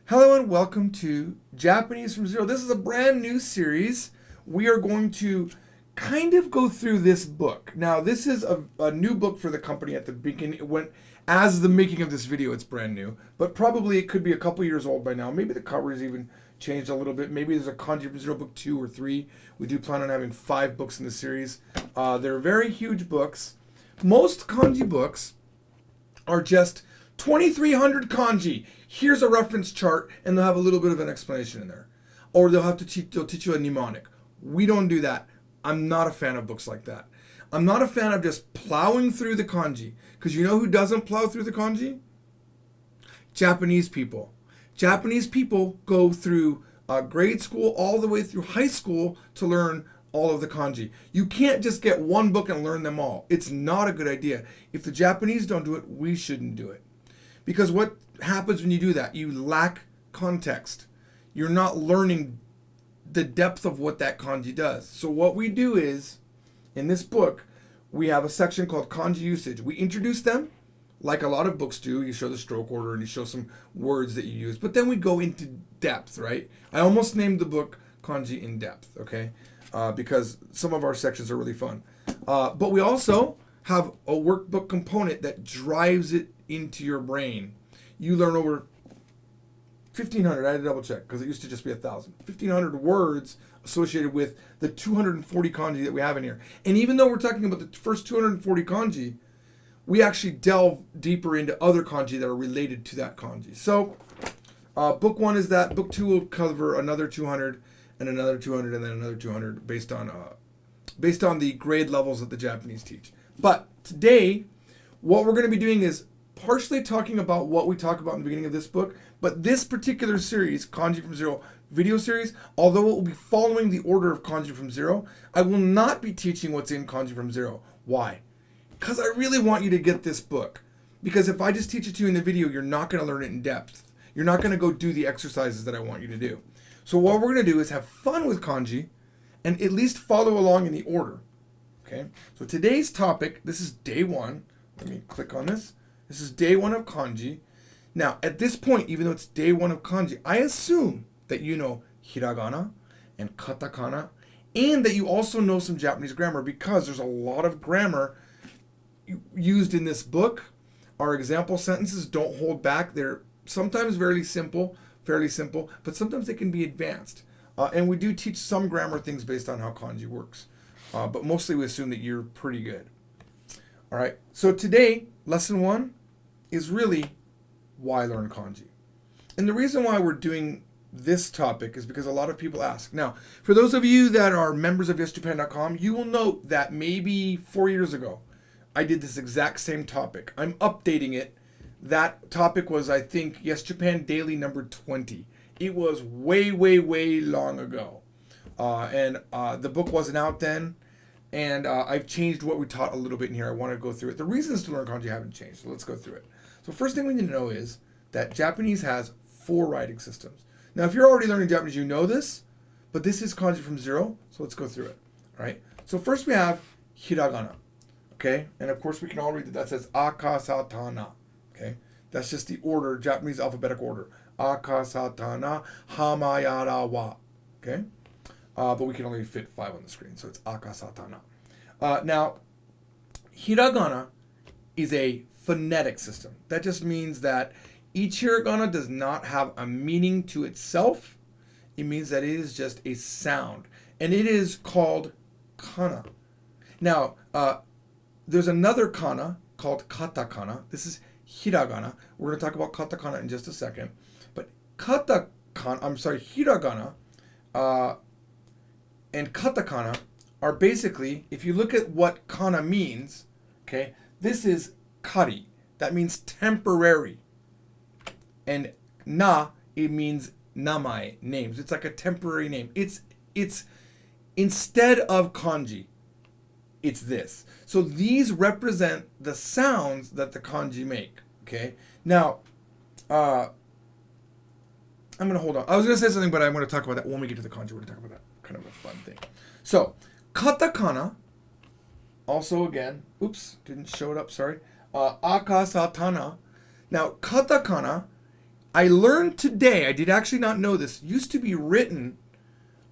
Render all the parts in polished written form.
Hello and welcome to Japanese from Zero. This is a brand new series. We are going to kind of go through this book. Now, this is a new book for the company at the beginning. As the making of this video, it's brand new, but probably it could be a couple years old by now. Maybe the cover has even changed a little bit. Maybe there's a Kanji from Zero book 2 or 3. We do plan on having 5 books in the series. They're very huge books. Most kanji books are just 2,300 kanji. Here's a reference chart, and they'll have a little bit of an explanation in there. Or they'll teach you a mnemonic. We don't do that. I'm not a fan of books like that. I'm not a fan of just plowing through the kanji. Because you know who doesn't plow through the kanji? Japanese people. Japanese people go through grade school all the way through high school to learn all of the kanji. You can't just get one book and learn them all. It's not a good idea. If the Japanese don't do it, we shouldn't do it. Because what happens when you do that? You lack context. You're not learning the depth of what that kanji does. So what we do is, in this book, we have a section called kanji usage. We introduce them, like a lot of books do. You show the stroke order and you show some words that you use. But then we go into depth, right? I almost named the book Kanji in Depth, okay? Because some of our sections are really fun. But we also have a workbook component that drives it into your brain. You learn over 1,500, I had to double check because it used to just be 1,000. 1,500 words associated with the 240 kanji that we have in here. And even though we're talking about the first 240 kanji, we actually delve deeper into other kanji that are related to that kanji. So book 1 is that. Book 2 will cover another 200 and another 200 and then another 200 based on the grade levels that the Japanese teach. But today, what we're going to be doing is partially talking about what we talk about in the beginning of this book, but this particular series, Kanji from Zero video series, although it will be following the order of Kanji from Zero, I will not be teaching what's in Kanji from Zero. Why? Because I really want you to get this book. Because if I just teach it to you in the video, you're not going to learn it in depth. You're not going to go do the exercises that I want you to do. So what we're going to do is have fun with kanji and at least follow along in the order. Okay? So today's topic, this is day 1. Let me click on this. This is day 1 of kanji. Now, at this point, even though it's day 1 of kanji, I assume that you know hiragana and katakana, and that you also know some Japanese grammar because there's a lot of grammar used in this book. Our example sentences don't hold back. They're sometimes fairly simple, but sometimes they can be advanced. And we do teach some grammar things based on how kanji works. But mostly we assume that you're pretty good. All right, so today, lesson 1 is really why learn kanji. And the reason why we're doing this topic is because a lot of people ask. Now, for those of you that are members of YesJapan.com, you will note that maybe 4 years ago, I did this exact same topic. I'm updating it. That topic was, I think, Yes Japan Daily number 20. It was way, way, way long ago. And the book wasn't out then. And I've changed what we taught a little bit in here. I want to go through it. The reasons to learn kanji haven't changed, so let's go through it. So first thing we need to know is that Japanese has 4 writing systems. Now, if you're already learning Japanese, you know this, but this is kanji from Zero, so let's go through it. All right. So first we have hiragana. Okay, and of course we can all read that says akasatana. Okay, that's just the order, Japanese alphabetic order. Akasatana hamayara wa. Okay, but we can only fit 5 on the screen, so it's akasatana. Now, hiragana is a phonetic system. That just means that each hiragana does not have a meaning to itself. It means that it is just a sound, and it is called kana. Now, there's another kana called katakana. This is hiragana. We're going to talk about katakana in just a second. But hiragana and katakana are basically, if you look at what kana means, okay, this is kari. That means temporary. And na, it means namae, names. It's like a temporary name. It's instead of kanji. It's this. So these represent the sounds that the kanji make. Okay. Now, I'm going to hold on. I was going to say something, but I'm going to talk about that when we get to the kanji. We're going to talk about that. Kind of a fun thing. So, katakana, also again, oops, didn't show it up, sorry. Akasatana. Now, katakana, I learned today, I did actually not know this, used to be written,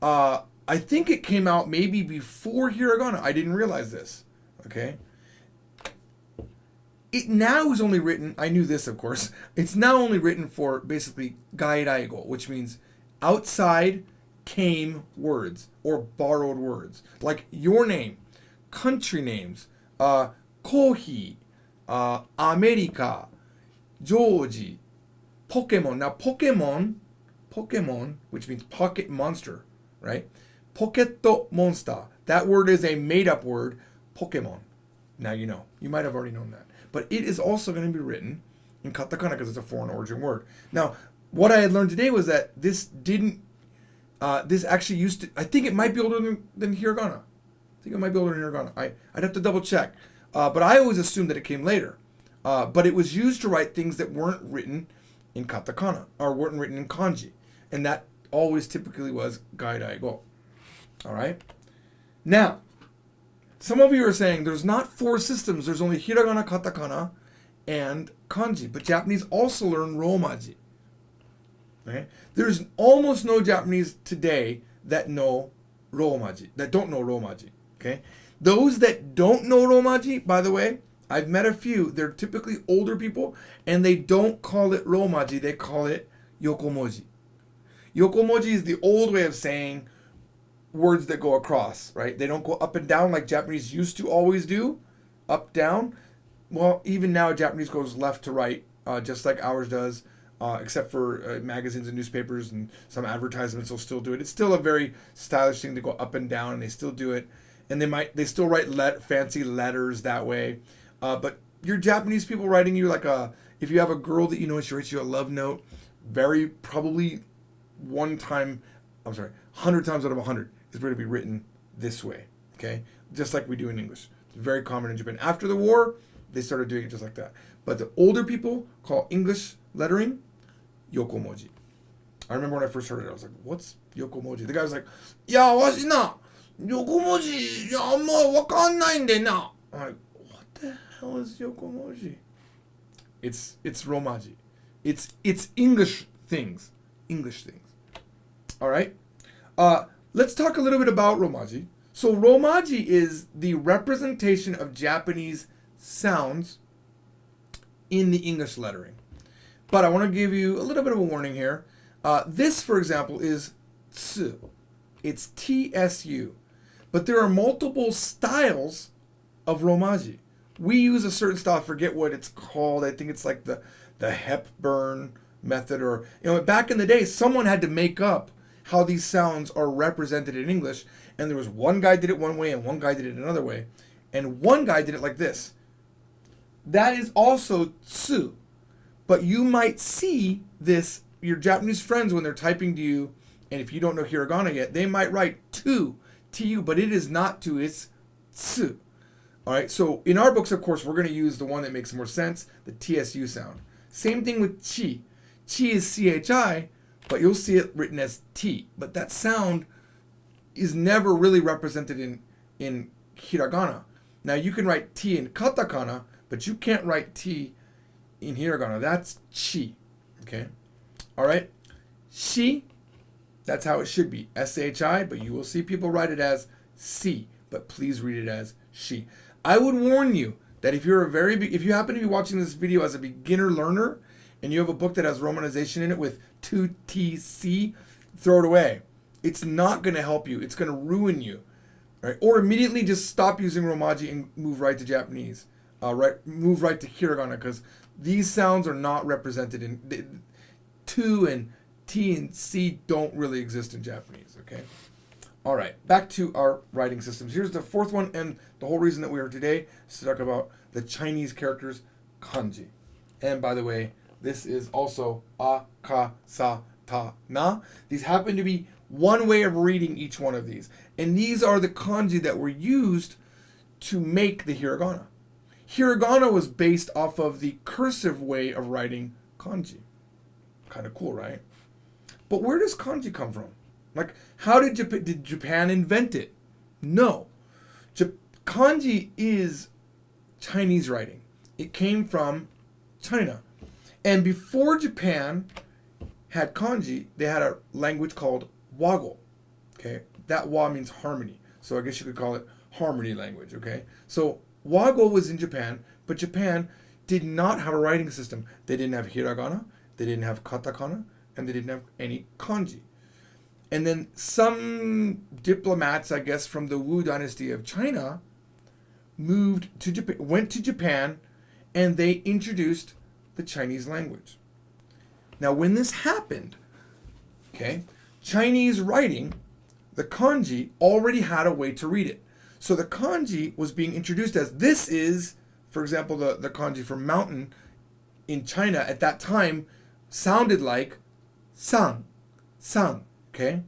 I think it came out maybe before hiragana. I didn't realize this. Okay? It now is only written, I knew this of course, it's now only written for basically gairaigo, which means outside came words or borrowed words. Like your name, country names, Kohi, America, Georgie, Pokemon. Now Pokemon, which means pocket monster, right? Pocket monster. That word is a made-up word, Pokemon. Now you know. You might have already known that. But it is also going to be written in katakana because it's a foreign origin word. Now, what I had learned today was that this didn't, this actually used to, I think it might be older than hiragana. I think it might be older than hiragana. I'd have to double check. But I always assumed that it came later. But it was used to write things that weren't written in katakana or weren't written in kanji. And that always typically was gairaigo. All right? Now, some of you are saying there's not 4 systems. There's only hiragana, katakana, and kanji. But Japanese also learn romaji. Okay? There's almost no Japanese today that know romaji, that don't know romaji. Okay? Those that don't know romaji, by the way, I've met a few. They're typically older people, and they don't call it romaji. They call it yokomoji. Yokomoji is the old way of saying words that go across, right? They don't go up and down like Japanese used to always do, up, down. Well, even now Japanese goes left to right, just like ours does, except for magazines and newspapers and some advertisements will still do it. It's still a very stylish thing to go up and down, and they still do it. And they still write fancy letters that way. But your Japanese people writing you like if you have a girl that you know, she writes you a love note, very probably 100 times out of 100 is going to be written this way, okay? Just like we do in English. It's very common in Japan. After the war, they started doing it just like that. But the older people call English lettering yokomoji. I remember when I first heard it, I was like, what's yokomoji? The guy was like, yeah, washi na, yokomoji, amma wakannai nde na. I'm like, what the hell is yokomoji? It's romaji. It's English things. English things. All right? Let's talk a little bit about romaji. So romaji is the representation of Japanese sounds in the English lettering. But I want to give you a little bit of a warning here. This, for example, is tsu. It's TSU. But there are multiple styles of romaji. We use a certain style. I forget what it's called. I think it's like the Hepburn method, or back in the day, someone had to make up how these sounds are represented in English, and there was one guy did it one way and one guy did it another way, and one guy did it like this. That is also tsu, but you might see this, your Japanese friends, when they're typing to you, and if you don't know hiragana yet, they might write tu, but it is not tu, it's tsu. All right, so in our books, of course, we're going to use the one that makes more sense, the TSU sound. Same thing with chi. Chi is CHI, but you'll see it written as T. But that sound is never really represented in hiragana. Now, you can write T in katakana, but you can't write T in hiragana. That's chi. Okay? All right? Shi, that's how it should be. SHI, but you will see people write it as C. But please read it as shi. I would warn you that if you happen to be watching this video as a beginner learner, and you have a book that has romanization in it with 2TC, throw it away. It's not going to help you. It's going to ruin you. Right? Or immediately just stop using romaji and move right to Japanese. Move right to hiragana, because these sounds are not represented in... Tu and T and C don't really exist in Japanese, okay? All right, back to our writing systems. Here's the 4th one, and the whole reason that we are today is to talk about the Chinese characters, kanji. And by the way, this is also a, ka, sa, ta, na. These happen to be one way of reading each one of these. And these are the kanji that were used to make the hiragana. Hiragana was based off of the cursive way of writing kanji. Kind of cool, right? But where does kanji come from? Like, how did Japan invent it? No. Kanji is Chinese writing. It came from China. And before Japan had kanji, they had a language called wago. Okay, that wa means harmony. So I guess you could call it harmony language. Okay, so wago was in Japan, but Japan did not have a writing system. They didn't have hiragana, they didn't have katakana, and they didn't have any kanji. And then some diplomats, I guess, from the Wu dynasty of China moved to Japan, went to Japan, and they introduced the Chinese language. Now, when this happened, okay, Chinese writing, the kanji, already had a way to read it. So the kanji was being introduced as this is, for example, the kanji for mountain in China at that time sounded like sang, okay?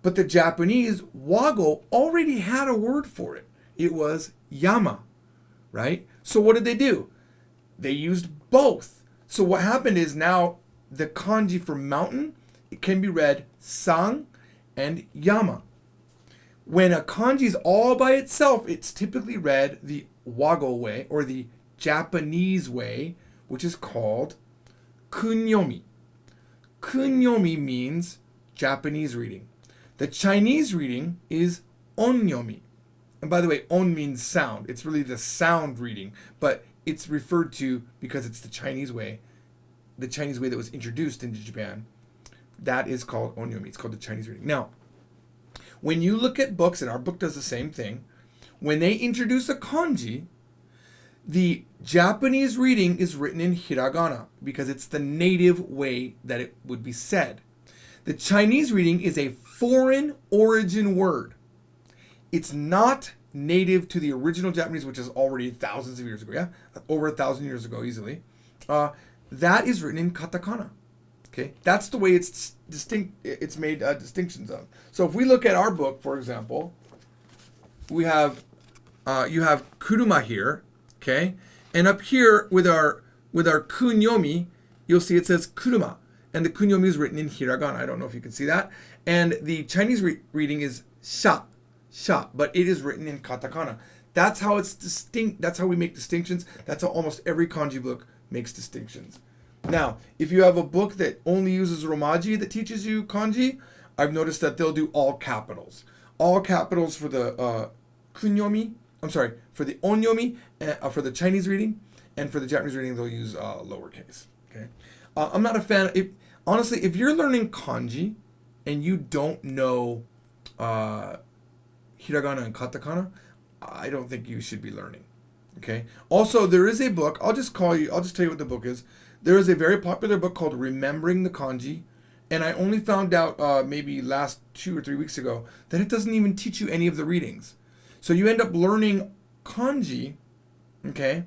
But the Japanese, wago, already had a word for it. It was yama, right? So what did they do? They used both. So what happened is now the kanji for mountain, it can be read sang and yama. When a kanji is all by itself, it's typically read the wago way or the Japanese way, which is called kunyomi. Kunyomi means Japanese reading. The Chinese reading is onyomi. And by the way, on means sound. It's really the sound reading, but it's referred to because it's the Chinese way that was introduced into Japan. That is called onyomi. It's called the Chinese reading. Now, when you look at books, and our book does the same thing, when they introduce a kanji, the Japanese reading is written in hiragana because it's the native way that it would be said. The Chinese reading is a foreign origin word. It's not native to the original Japanese, which is already thousands of years ago, yeah? Over 1,000 years ago, easily. That is written in katakana. Okay, that's the way it's distinct. It's made distinctions of. So if we look at our book, for example, we have you have kuruma here, okay, and up here with our kunyomi, you'll see it says kuruma, and the kunyomi is written in hiragana. I don't know if you can see that, and the Chinese reading is sha, but it is written in katakana. That's how it's distinct. That's how we make distinctions. That's how almost every kanji book makes distinctions. Now, if you have a book that only uses romaji that teaches you kanji, I've noticed that they'll do all capitals. All capitals for the kunyomi, for the onyomi, for the Chinese reading, and for the Japanese reading, they'll use lowercase. Okay, I'm not a fan. Honestly, if you're learning kanji and you don't know hiragana and katakana, I don't think you should be learning. Okay. Also, there is a book. I'll just tell you what the book is. There is a very popular book called Remembering the Kanji, and I only found out maybe last 2 or 3 weeks ago that it doesn't even teach you any of the readings. So you end up learning kanji, okay?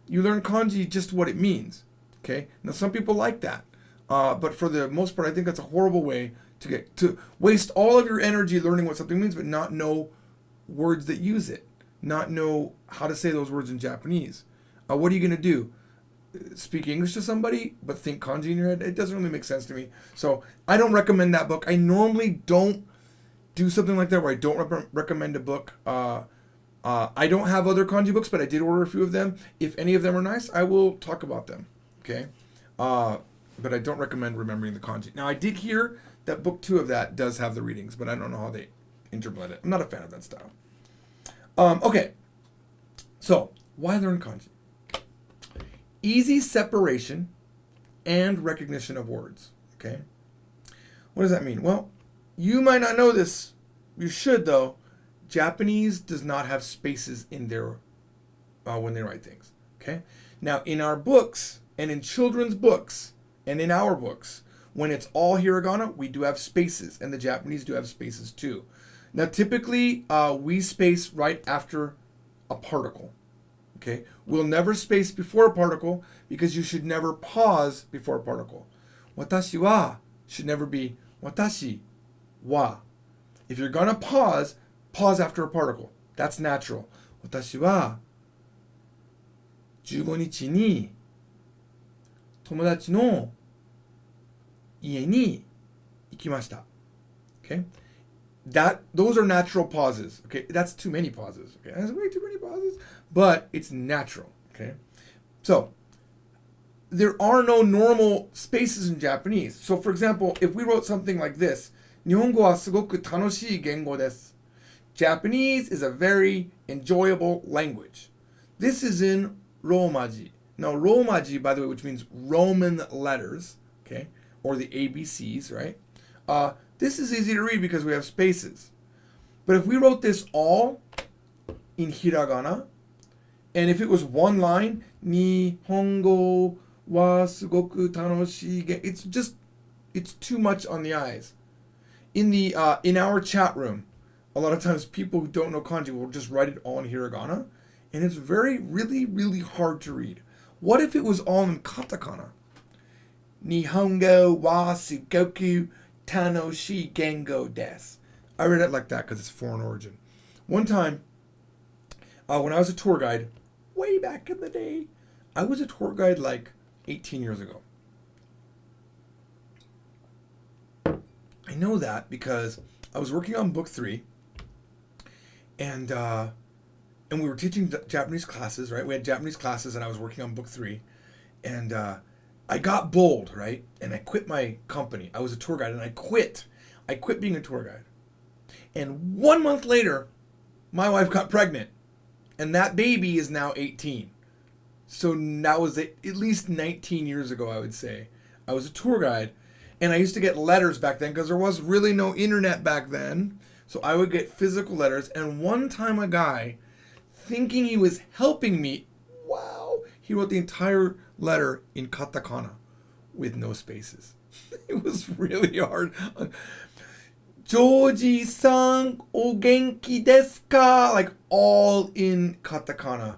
You learn kanji just what it means, okay? Now some people like that, but for the most part, I think that's a horrible way to waste all of your energy learning what something means, but not know words that use it, not know how to say those words in Japanese. What are you going to do? Speak English to somebody, but think kanji in your head? It doesn't really make sense to me. So I don't recommend that book. I normally don't do something like that where I don't recommend a book. I don't have other kanji books, but I did order a few of them. If any of them are nice, I will talk about them. Okay? But I don't recommend Remembering the Kanji. Now, I did hear that book 2 of that does have the readings, but I don't know how they interpret it. I'm not a fan of that style. Okay. So, why learn kanji? Easy separation and recognition of words. Okay? What does that mean? Well, you might not know this. You should, though. Japanese does not have spaces in their when they write things. Okay? Now, in our books, and in children's books, and in our books, when it's all hiragana, we do have spaces, and the Japanese do have spaces too. Now, typically, we space right after a particle. Okay? We'll never space before a particle because you should never pause before a particle. Watashi wa should never be watashi wa. If you're going to pause after a particle. That's natural. Watashi wa 15日に友達の家に行きました. Okay? Those are natural pauses. Okay? That's too many pauses. Okay? That's way too many pauses. But it's natural. Okay? So, there are no normal spaces in Japanese. So for example, if we wrote something like this, 日本語はすごく楽しい言語です. Japanese is a very enjoyable language. This is in Romaji. Now, Romaji, by the way, which means Roman letters, okay, or the ABCs, right? This is easy to read because we have spaces. But if we wrote this all in hiragana, and if it was one line, 日本語はすごく楽しい, it's too much on the eyes. In our chat room, a lot of times people who don't know kanji will just write it all in hiragana, and it's really, really hard to read. What if it was all in katakana? Nihongo wa sugoku tanoshi gengo desu. I read it like that because it's foreign origin. One time, when I was a tour guide, way back in the day, I was a tour guide like 18 years ago. I know that because I was working on book 3, and we were teaching Japanese classes, right? We had Japanese classes, and I was working on book 3, and I got bold, right? And I quit my company. I was a tour guide, and I quit. I quit being a tour guide. And 1 month later, my wife got pregnant, and that baby is now 18. So that was at least 19 years ago, I would say. I was a tour guide, and I used to get letters back then because there was really no internet back then. So I would get physical letters, and one time a guy, thinking he was helping me, wow, he wrote the entire letter in katakana with no spaces. It was really hard. Joji-san, o genki desu ka? Like all in katakana.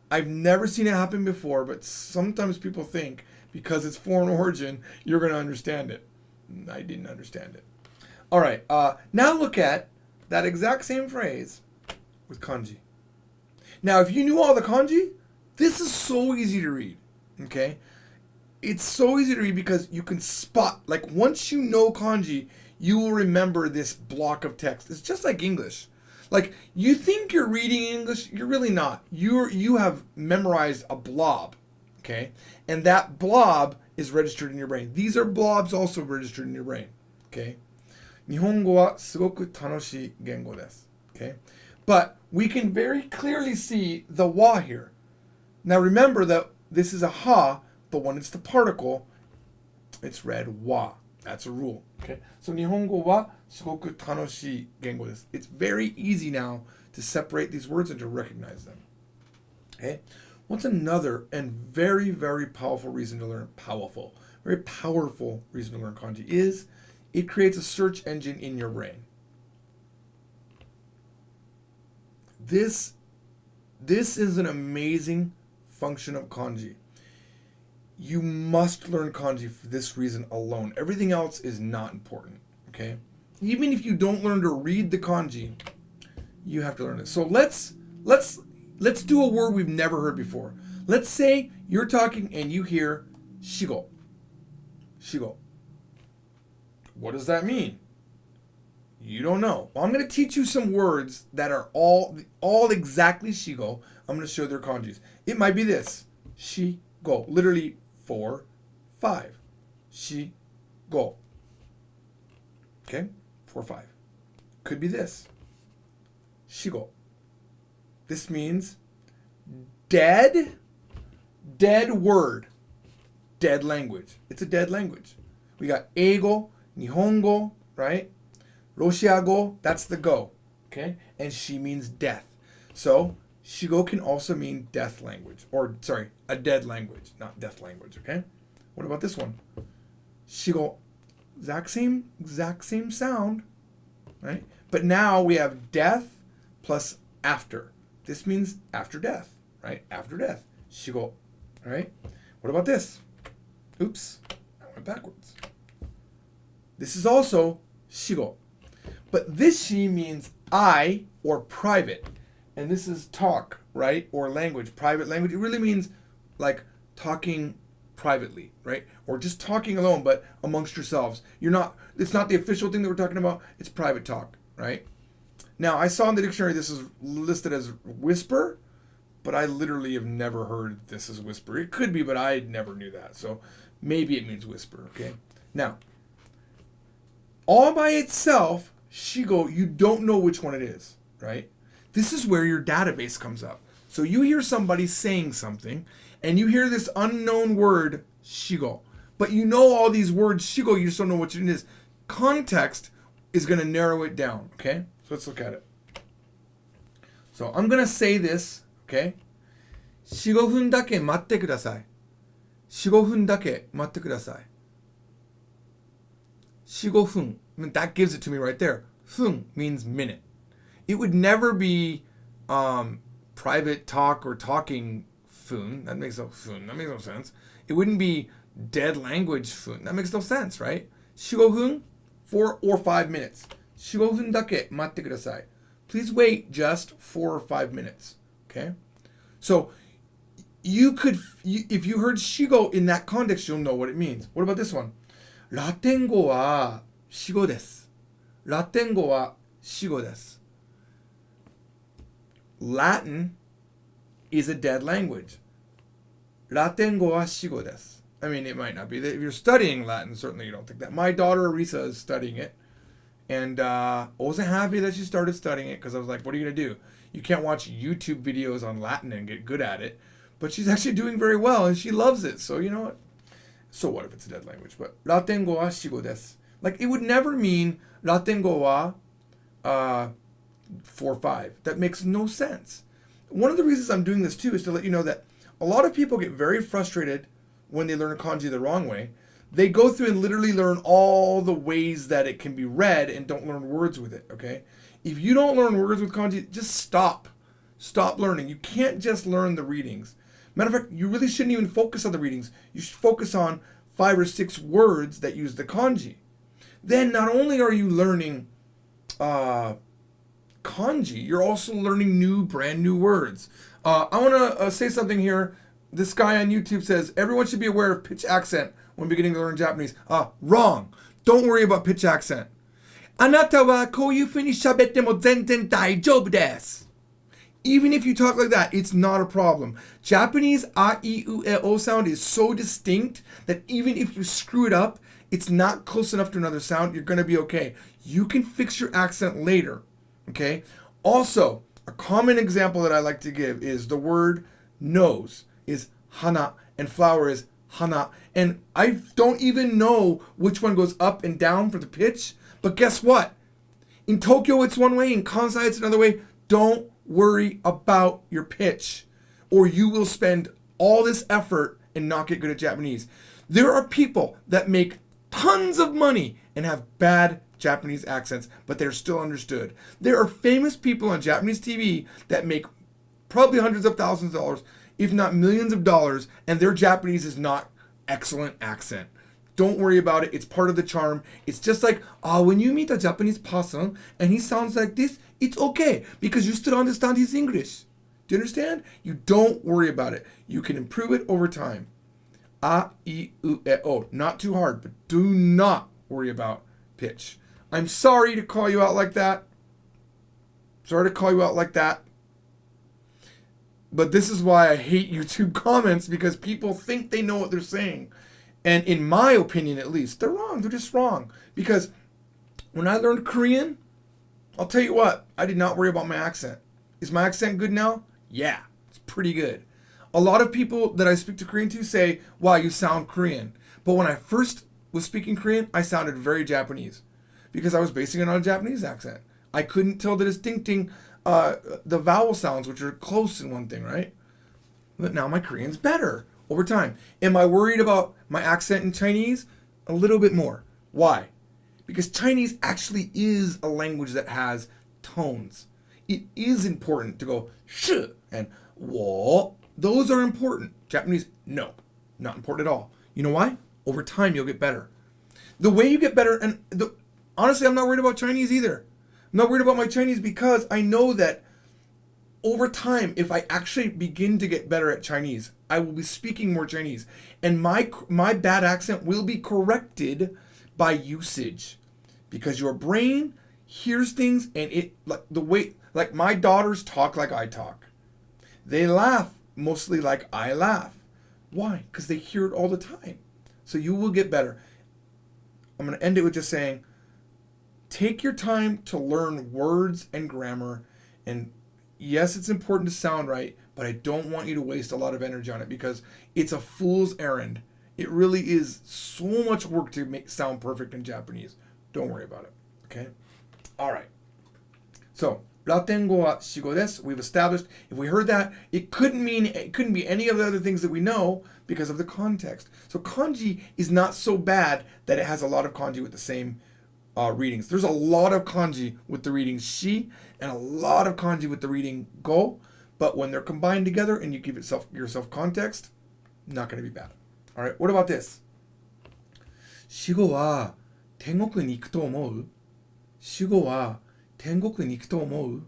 I've never seen it happen before, but sometimes people think because it's foreign origin, you're going to understand it. I didn't understand it. All right, now look at that exact same phrase with kanji. Now, if you knew all the kanji, this is so easy to read, okay? It's so easy to read because you can spot, like once you know kanji, you will remember this block of text. It's just like English. Like, you think you're reading English, you're really not. You have memorized a blob, okay? And that blob is registered in your brain. These are blobs also registered in your brain, okay? 日本語はすごく楽しい言語です, okay? But we can very clearly see the wa here. Now remember that this is a ha, but when it's the particle, it's read wa. That's a rule, okay? So 日本語はすごく楽しい言語です. It's very easy now to separate these words and to recognize them, okay? What's another and very, very powerful reason to learn, very powerful reason to learn kanji is it creates a search engine in your brain. This is an amazing function of kanji. You must learn kanji for this reason alone. Everything else is not important, okay? Even if you don't learn to read the kanji, you have to learn it. So let's do a word we've never heard before. Let's say you're talking and you hear shigo. Shigo. What does that mean? You don't know. Well, I'm going to teach you some words that are all exactly shigo. I'm going to show their kanjis. It might be this. Shigo. Literally 4, 5. Shigo. Okay? 4, 5. Could be this. Shigo. This means dead word. Dead language. It's a dead language. We got eigo, nihongo, right? Roshiago, that's the go, okay? And shi means death. So, shigo can also mean death language. Or, sorry, a dead language, not death language, okay? What about this one? Shigo, exact same sound, right? But now we have death plus after. This means after death, right? After death. Shigo, all right? What about this? Oops, I went backwards. This is also shigo. But this shi means I or private. And this is talk, right? Or language, private language. It really means like talking privately, right? Or just talking alone, but amongst yourselves. It's not the official thing that we're talking about. It's private talk, right? Now, I saw in the dictionary this is listed as whisper, but I literally have never heard this as whisper. It could be, but I never knew that. So maybe it means whisper, okay? Now, all by itself, shigo, you don't know which one it is, right? This is where your database comes up. So you hear somebody saying something, and you hear this unknown word, shigo. But you know all these words, shigo, you just don't know which it is. Context is going to narrow it down, okay? So let's look at it. So I'm going to say this, okay? 4、5分だけ待ってください。4、5分だけ待ってください。4、5分. That gives it to me right there. 分 means minute. It would never be private talk or talking 分. That makes no sense. It wouldn't be dead language 分. That makes no sense, right? 4、5分 4 or 5 minutes. 4、5分だけ待ってください. Please wait just 4 or 5 minutes. Okay? So you could, if you heard shigo in that context, you'll know what it means. What about this one? ラテン語は死語です。ラテン語は死語です。Latin is a dead language. ラテン語は死語です。I mean, it might not be. If you're studying Latin, certainly you don't think that. My daughter Arisa is studying it. And I wasn't happy that she started studying it because I was like, what are you going to do? You can't watch YouTube videos on Latin and get good at it. But she's actually doing very well and she loves it. So you know what? So what if it's a dead language? But ラテン語は死語です. Like it would never mean ラテン語は 4 or 5. That makes no sense. One of the reasons I'm doing this too is to let you know that a lot of people get very frustrated when they learn kanji the wrong way. They go through and literally learn all the ways that it can be read and don't learn words with it, okay? If you don't learn words with kanji, just stop. Stop learning. You can't just learn the readings. Matter of fact, you really shouldn't even focus on the readings. You should focus on 5 or 6 words that use the kanji. Then not only are you learning kanji, you're also learning brand new words. I want to say something here. This guy on YouTube says, everyone should be aware of pitch accent when beginning to learn Japanese. Wrong. Don't worry about pitch accent. あなたはこういう風に喋っても全然大丈夫です. Even if you talk like that, it's not a problem. Japanese a, I, u, e, o sound is so distinct that even if you screw it up, it's not close enough to another sound. You're going to be okay. You can fix your accent later. Okay? Also, a common example that I like to give is the word nose is hana and flower is hana. And I don't even know which one goes up and down for the pitch. But guess what? In Tokyo, it's one way. In Kansai, it's another way. Don't worry about your pitch, or you will spend all this effort and not get good at Japanese. There are people that make tons of money and have bad Japanese accents, but they're still understood. There are famous people on Japanese TV that make probably hundreds of thousands of dollars, if not millions of dollars, and their Japanese is not excellent accent. Don't worry about it. It's part of the charm. It's just like, when you meet a Japanese person and he sounds like this, it's okay because you still understand his English. Do you understand? You don't worry about it. You can improve it over time. A, I, U, E, O. Not too hard, but do not worry about pitch. I'm sorry to call you out like that. Sorry to call you out like that. But this is why I hate YouTube comments, because people think they know what they're saying. And in my opinion, at least, they're wrong. They're just wrong. Because when I learned Korean, I'll tell you what, I did not worry about my accent. Is my accent good now? Yeah, it's pretty good. A lot of people that I speak to Korean to say, wow, you sound Korean. But when I first was speaking Korean, I sounded very Japanese because I was basing it on a Japanese accent. I couldn't tell the distincting, the vowel sounds, which are close in one thing, right? But now my Korean's better over time. Am I worried about my accent in Chinese? A little bit more. Why? Because Chinese actually is a language that has tones. It is important to go sh and wo. Those are important. Japanese, no, not important at all. You know why? Over time, you'll get better. The way you get better, and honestly, I'm not worried about Chinese either. I'm not worried about my Chinese because I know that over time, if I actually begin to get better at Chinese, I will be speaking more Chinese. And my bad accent will be corrected by usage. Because your brain hears things and it, like the way, like my daughters talk like I talk. They laugh mostly like I laugh. Why? Because they hear it all the time. So you will get better. I'm going to end it with just saying, take your time to learn words and grammar. And yes, it's important to sound right, but I don't want you to waste a lot of energy on it because it's a fool's errand. It really is so much work to make sound perfect in Japanese. Don't worry about it. Okay? All right. So, ラテン語は死語です. We've established, if we heard that, it couldn't be any of the other things that we know because of the context. So kanji is not so bad that it has a lot of kanji with the same readings. There's a lot of kanji with the reading shi and a lot of kanji with the reading go, but when they're combined together and you give yourself context, not going to be bad. All right, what about this? 死後は天国に行くと思う? 死後は天国に行くと思う?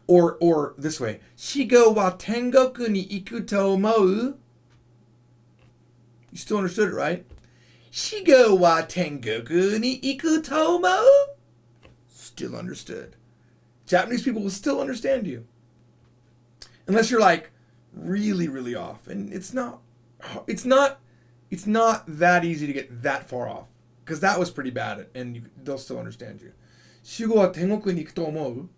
Or this way. 死後は天国に行くと思う? You still understood it, right? 死後は天国に行くと思う? Still understood. Japanese people will still understand you. Unless you're like really, really off. And it's not that easy to get that far off. Because that was pretty bad and they'll still understand you. 死後は天国に行くと思う?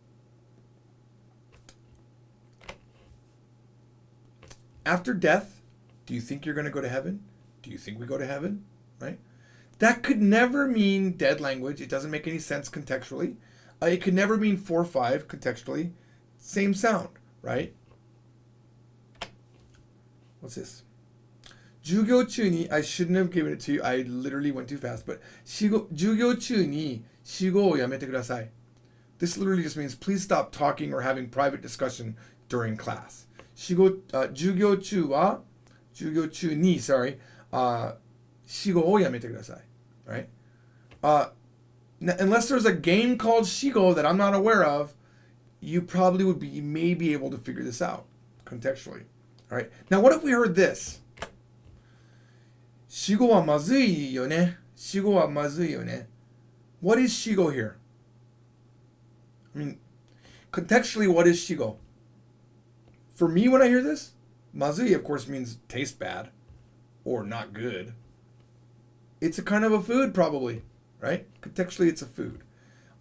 After death, do you think you're going to go to heaven? Do you think we go to heaven? Right? That could never mean dead language. It doesn't make any sense contextually. It could never mean 4-5 contextually. Same sound, right? What's this? 授業中に, I shouldn't have given it to you. I literally went too fast. But 授業中に死語をやめてください. This literally just means please stop talking or having private discussion during class. 授業中に, sorry, 死語をやめてください. Right? Unless there's a game called Shigo that I'm not aware of, you probably would be maybe able to figure this out contextually. All right. Now, what if we heard this? 死語はまずいよね. 死語はまずいよね. What is Shigo here? I mean, contextually, what is Shigo? For me, when I hear this, mazui, of course, means taste bad or not good. It's a kind of a food, probably, right? Contextually, it's a food.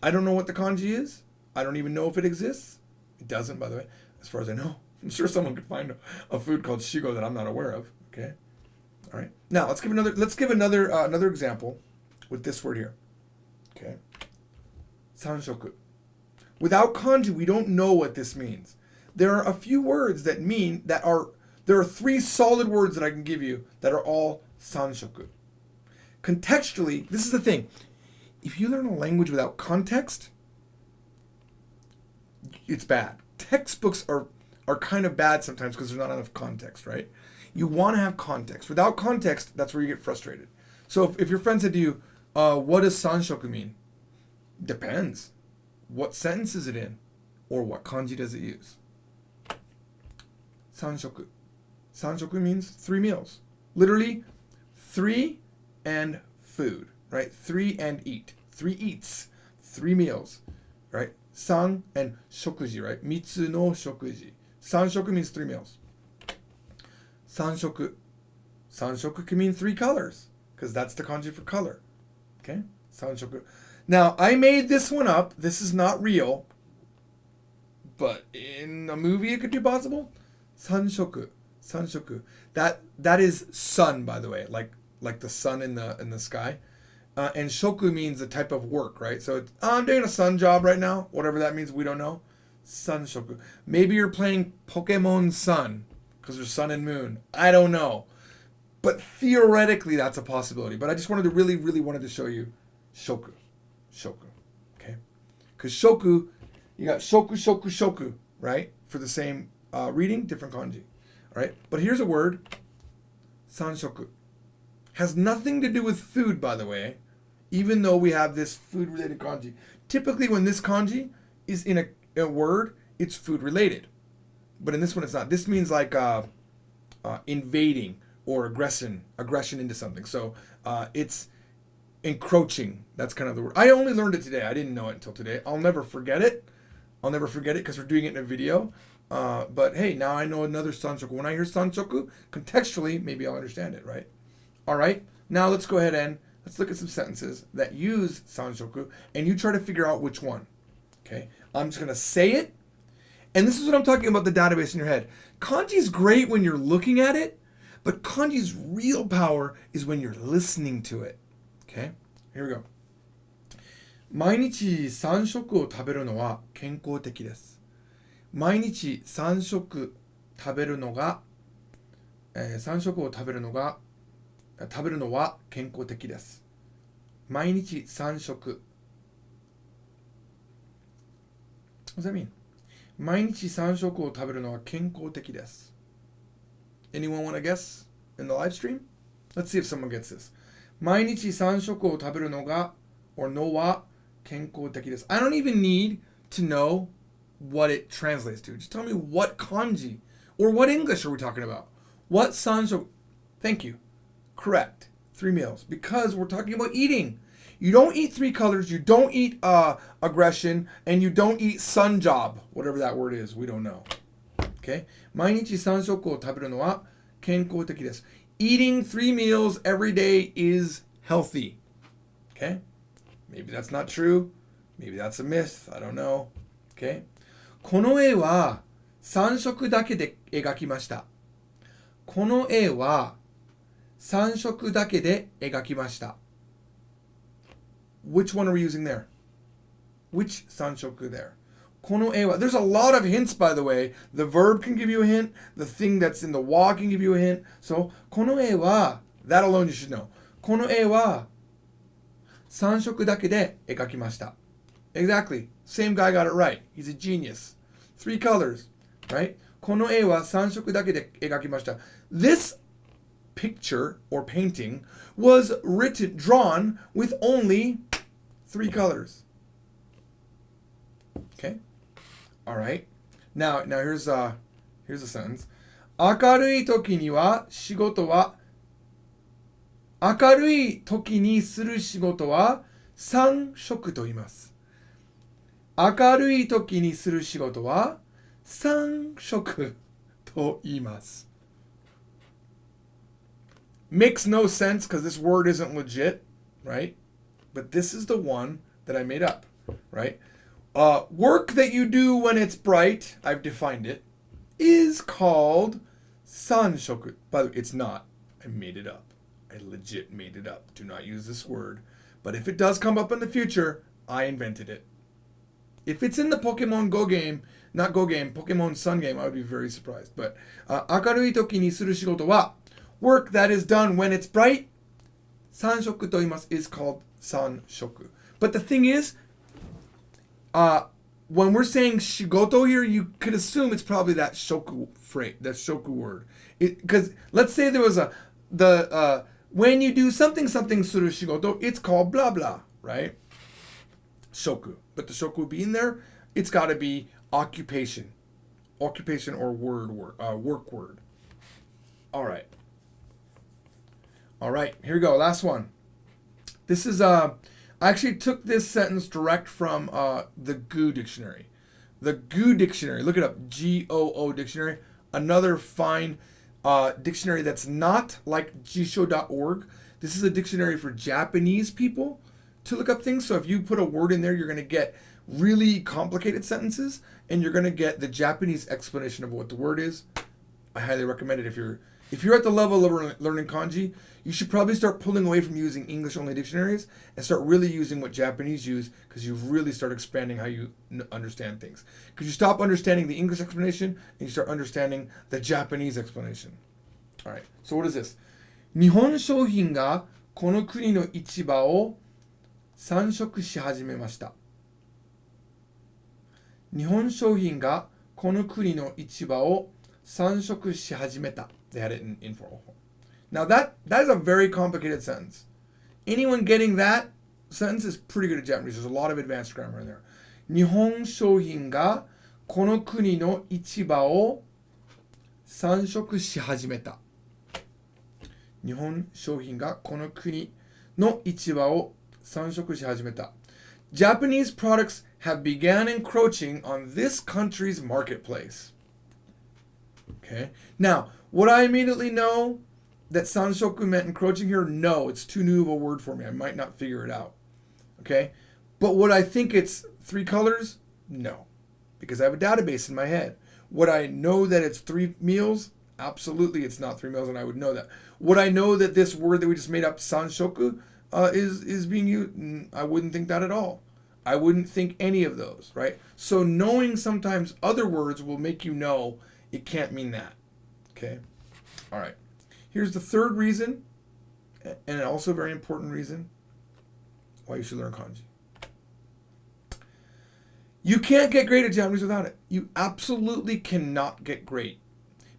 I don't know what the kanji is. I don't even know if it exists. It doesn't, by the way, as far as I know. I'm sure someone could find a food called shigo that I'm not aware of. Okay, all right. Now let's give another example with this word here. Okay, sanshoku. Without kanji, we don't know what this means. There are a few words there are 3 solid words that I can give you that are all sanshoku. Contextually, this is the thing. If you learn a language without context, it's bad. Textbooks are kind of bad sometimes because there's not enough context, right? You want to have context. Without context, that's where you get frustrated. So if your friend said to you, what does sanshoku mean? Depends. What sentence is it in? Or what kanji does it use? Sanshoku. Sanshoku means 3 meals. Literally, 3 and food, right? 3 and eat. 3 eats. 3 meals, right? San and shokuji, right? Mitsu no shokuji. Sanshoku means 3 meals. Sanshoku. Sanshoku can mean 3 colors, because that's the kanji for color. Okay? Sanshoku. Now, I made this one up. This is not real. But in a movie, it could be possible. Sanshoku. Sanshoku. That is sun, by the way. Like the sun in the sky. And shoku means a type of work, right? So I'm doing a sun job right now. Whatever that means, we don't know. Sanshoku. Maybe you're playing Pokemon Sun, because there's sun and moon. I don't know. But theoretically, that's a possibility. But I just really wanted to show you shoku. Shoku. Okay? Because shoku, you got shoku, right? For the same reading, different kanji. All right? But here's a word. Sanshoku. Has nothing to do with food, by the way, even though we have this food-related kanji. Typically, when this kanji is in a word, it's food-related. But in this one, it's not. This means like invading or aggression into something. So it's encroaching. That's kind of the word. I only learned it today. I didn't know it until today. I'll never forget it because we're doing it in a video. But hey, now I know another sanshoku. When I hear sanshoku, contextually, maybe I'll understand it, right? All right. Now let's go ahead and let's look at some sentences that use sanshoku, and you try to figure out which one. Okay. I'm just gonna say it, and this is what I'm talking about, the database in your head. Kanji is great when you're looking at it, but kanji's real power is when you're listening to it. Okay. Here we go. 毎日3食を食べるのは健康的です。毎日3食食べるのが、3食を食べるのは健康的です。毎日3食。What does that mean? 毎日3食を食べるのは健康的です。Anyone want to guess in the live stream? Let's see if someone gets this. 毎日3食を食べるのが、or のは健康的です。I don't even need to know what it translates to. Just tell me what kanji or what English are we talking about? What sanshoku? Thank you. Correct. 3 meals. Because we're talking about eating. You don't eat 3 colors. You don't eat aggression. And you don't eat sun job. Whatever that word is. We don't know. Okay? 毎日3食を食べるのは健康的です。Eating 3 meals every day is healthy. Okay? Maybe that's not true. Maybe that's a myth. I don't know. Okay? この絵は3色だけで描きました。この絵は3色だけで描きました。Which one are we using there? Which 3色 there? この絵は There's a lot of hints, by the way. The verb can give you a hint. The thing that's in the wa can give you a hint. So, この絵は That alone you should know. この絵は3色だけで描きました。Exactly. Same guy got it right. He's a genius. 3 colors, right? この絵は3色だけで描きました。This picture or painting was drawn with only 3 colors. Okay? All right. Now here's a sentence. 明るい時にする仕事は3色と言います。明るい時にする仕事は3色と言います。Makes no sense because this word isn't legit, right? But this is the one that I made up, right? Work that you do when it's bright, I've defined it, is called 3色. By the way, it's not. I made it up. I legit made it up. Do not use this word. But if it does come up in the future, I invented it. If it's in the Pokemon Go game, not Go game, Pokemon Sun game, I would be very surprised. But 明るい時にする仕事は work that is done when it's bright, 3色と言います is called 3色. But the thing is, when we're saying shigoto here, you could assume it's probably that shoku phrase, that shoku word. Because let's say there was when you do something suru shigoto, it's called blah blah, right? Shoku. But the shoku being there, it's got to be occupation or work word. All right, here we go. Last one. This is I actually took this sentence direct from the GOO dictionary. The GOO dictionary. Look it up. GOO dictionary. Another fine dictionary that's not like jisho.org. This is a dictionary for Japanese people to look up things. So if you put a word in there, you're going to get really complicated sentences, and you're going to get the Japanese explanation of what the word is. I highly recommend it. If you're at the level of learning kanji, you should probably start pulling away from using English-only dictionaries and start really using what Japanese use, because you really start expanding how you understand things. Because you stop understanding the English explanation and you start understanding the Japanese explanation. All right, so what is this? 日本商品がこの国の市場を散食し始めました。日本商品がこの国の市場を散食し始めた. They had it in informal form. Now that is a very complicated sentence. Anyone getting that sentence is pretty good at Japanese. There's a lot of advanced grammar in there. 日本商品がこの国の市場を散食し始めた。日本商品がこの国の市場を散食し始めた。Japanese products have begun encroaching on this country's marketplace. Okay. Now, would I immediately know that sanshoku meant encroaching here? No, it's too new of a word for me. I might not figure it out. Okay. But would I think it's 3 colors? No, because I have a database in my head. Would I know that it's 3 meals? Absolutely, it's not 3 meals, and I would know that. Would I know that this word that we just made up, sanshoku, is being used? I wouldn't think that at all. I wouldn't think any of those, right? So knowing sometimes other words will make you know it can't mean that. Okay? All right. Here's the third reason, and also a very important reason, why you should learn kanji. You can't get great at Japanese without it. You absolutely cannot get great.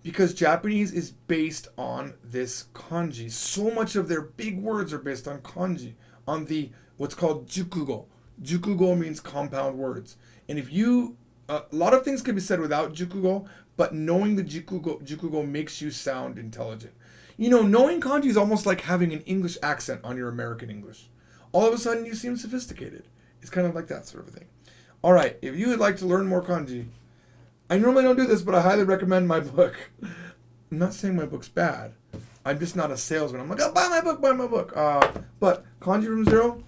Because Japanese is based on this kanji. So much of their big words are based on kanji, on the what's called jukugo. Jukugo means compound words. And if you, a lot of things can be said without jukugo, but knowing the jukugo makes you sound intelligent. You know, knowing kanji is almost like having an English accent on your American English. All of a sudden you seem sophisticated. It's kind of like that sort of thing. All right, if you would like to learn more kanji, I normally don't do this, but I highly recommend my book. I'm not saying my book's bad. I'm just not a salesman. I'm like, oh, buy my book, buy my book. But Kanji from Zero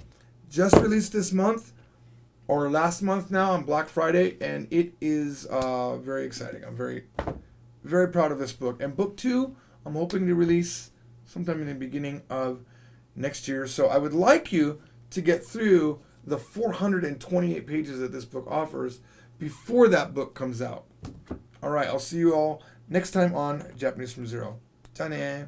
just released this month, or last month now on Black Friday, and it is very exciting. I'm very, very proud of this book. And book 2, I'm hoping to release sometime in the beginning of next year. So I would like you to get through the 428 pages that this book offers before that book comes out. All right, I'll see you all next time on Japanese from Zero. Ta ne.